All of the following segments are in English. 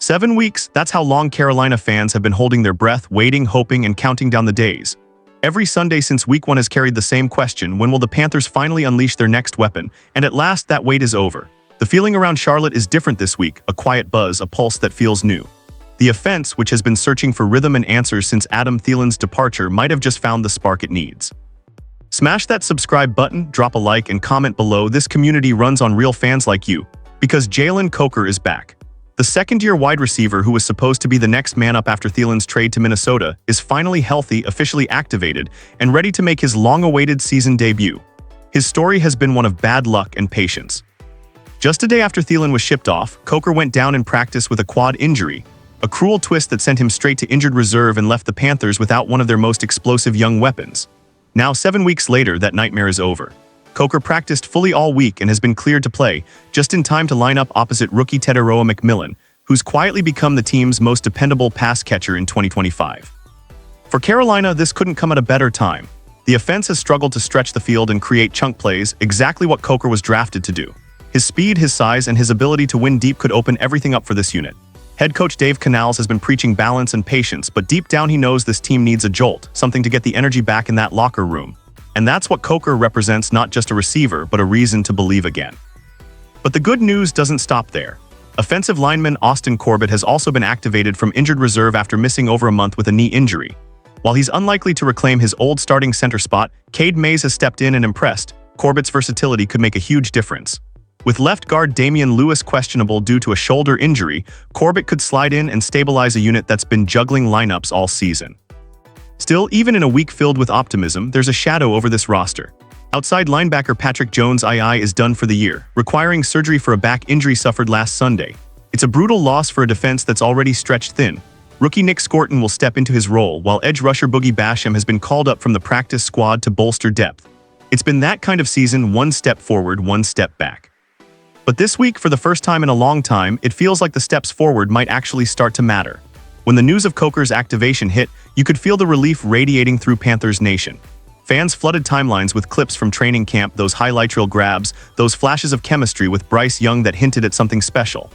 7 weeks, that's how long Carolina fans have been holding their breath, waiting, hoping, and counting down the days. Every Sunday since week 1 has carried the same question: when will the Panthers finally unleash their next weapon? And at last, that wait is over. The feeling around Charlotte is different this week, a quiet buzz, a pulse that feels new. The offense, which has been searching for rhythm and answers since Adam Thielen's departure, might have just found the spark it needs. Smash that subscribe button, drop a like, and comment below. This community runs on real fans like you, because Jalen Coker is back. The second-year wide receiver who was supposed to be the next man up after Thielen's trade to Minnesota is finally healthy, officially activated, and ready to make his long-awaited season debut. His story has been one of bad luck and patience. Just a day after Thielen was shipped off, Coker went down in practice with a quad injury, a cruel twist that sent him straight to injured reserve and left the Panthers without one of their most explosive young weapons. Now, 7 weeks later, that nightmare is over. Coker practiced fully all week and has been cleared to play, just in time to line up opposite rookie Teteroa McMillan, who's quietly become the team's most dependable pass catcher in 2025. For Carolina, this couldn't come at a better time. The offense has struggled to stretch the field and create chunk plays, exactly what Coker was drafted to do. His speed, his size, and his ability to win deep could open everything up for this unit. Head coach Dave Canales has been preaching balance and patience, but deep down he knows this team needs a jolt, something to get the energy back in that locker room. And that's what Coker represents: not just a receiver, but a reason to believe again. But the good news doesn't stop there. Offensive lineman Austin Corbett has also been activated from injured reserve after missing over a month with a knee injury. While he's unlikely to reclaim his old starting center spot, Cade Mays has stepped in and impressed. Corbett's versatility could make a huge difference. With left guard Damian Lewis questionable due to a shoulder injury, Corbett could slide in and stabilize a unit that's been juggling lineups all season. Still, even in a week filled with optimism, there's a shadow over this roster. Outside linebacker Patrick Jones II is done for the year, requiring surgery for a back injury suffered last Sunday. It's a brutal loss for a defense that's already stretched thin. Rookie Nick Scorton will step into his role, while edge rusher Boogie Basham has been called up from the practice squad to bolster depth. It's been that kind of season: one step forward, one step back. But this week, for the first time in a long time, it feels like the steps forward might actually start to matter. When the news of Coker's activation hit, you could feel the relief radiating through Panthers Nation. Fans flooded timelines with clips from training camp, those highlight reel grabs, those flashes of chemistry with Bryce Young that hinted at something special.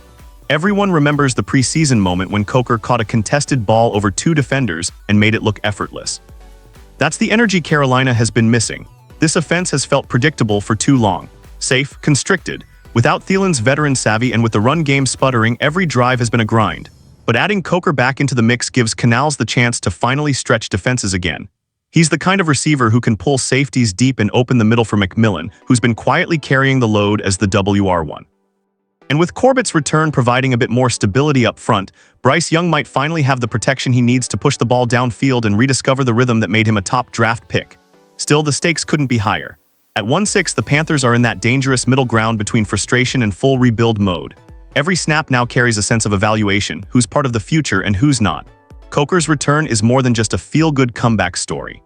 Everyone remembers the preseason moment when Coker caught a contested ball over 2 defenders and made it look effortless. That's the energy Carolina has been missing. This offense has felt predictable for too long. Safe, constricted. Without Thielen's veteran savvy and with the run game sputtering, every drive has been a grind. But adding Coker back into the mix gives Canales the chance to finally stretch defenses again. He's the kind of receiver who can pull safeties deep and open the middle for McMillan, who's been quietly carrying the load as the WR1. And with Corbett's return providing a bit more stability up front, Bryce Young might finally have the protection he needs to push the ball downfield and rediscover the rhythm that made him a top draft pick. Still, the stakes couldn't be higher. At 1-6, the Panthers are in that dangerous middle ground between frustration and full rebuild mode. Every snap now carries a sense of evaluation: who's part of the future and who's not. Coker's return is more than just a feel-good comeback story.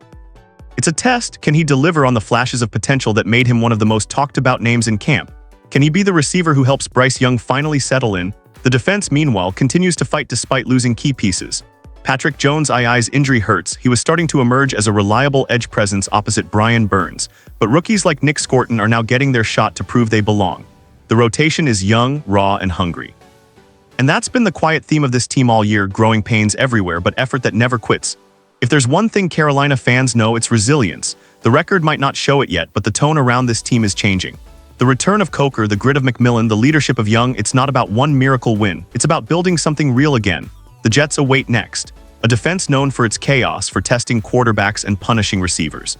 It's a test. Can he deliver on the flashes of potential that made him one of the most talked-about names in camp? Can he be the receiver who helps Bryce Young finally settle in? The defense, meanwhile, continues to fight despite losing key pieces. Patrick Jones II's injury hurts. He was starting to emerge as a reliable edge presence opposite Brian Burns, but rookies like Nick Scorton are now getting their shot to prove they belong. The rotation is young, raw, and hungry. And that's been the quiet theme of this team all year: growing pains everywhere, but effort that never quits. If there's one thing Carolina fans know, it's resilience. The record might not show it yet, but the tone around this team is changing. The return of Coker, the grit of McMillan, the leadership of Young, it's not about one miracle win. It's about building something real again. The Jets await next. A defense known for its chaos, for testing quarterbacks and punishing receivers.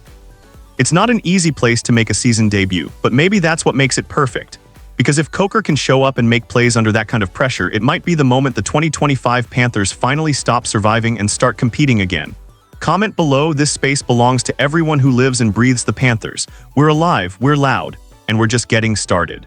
It's not an easy place to make a season debut, but maybe that's what makes it perfect. Because if Coker can show up and make plays under that kind of pressure, it might be the moment the 2025 Panthers finally stop surviving and start competing again. Comment below. This space belongs to everyone who lives and breathes the Panthers. We're alive, we're loud, and we're just getting started.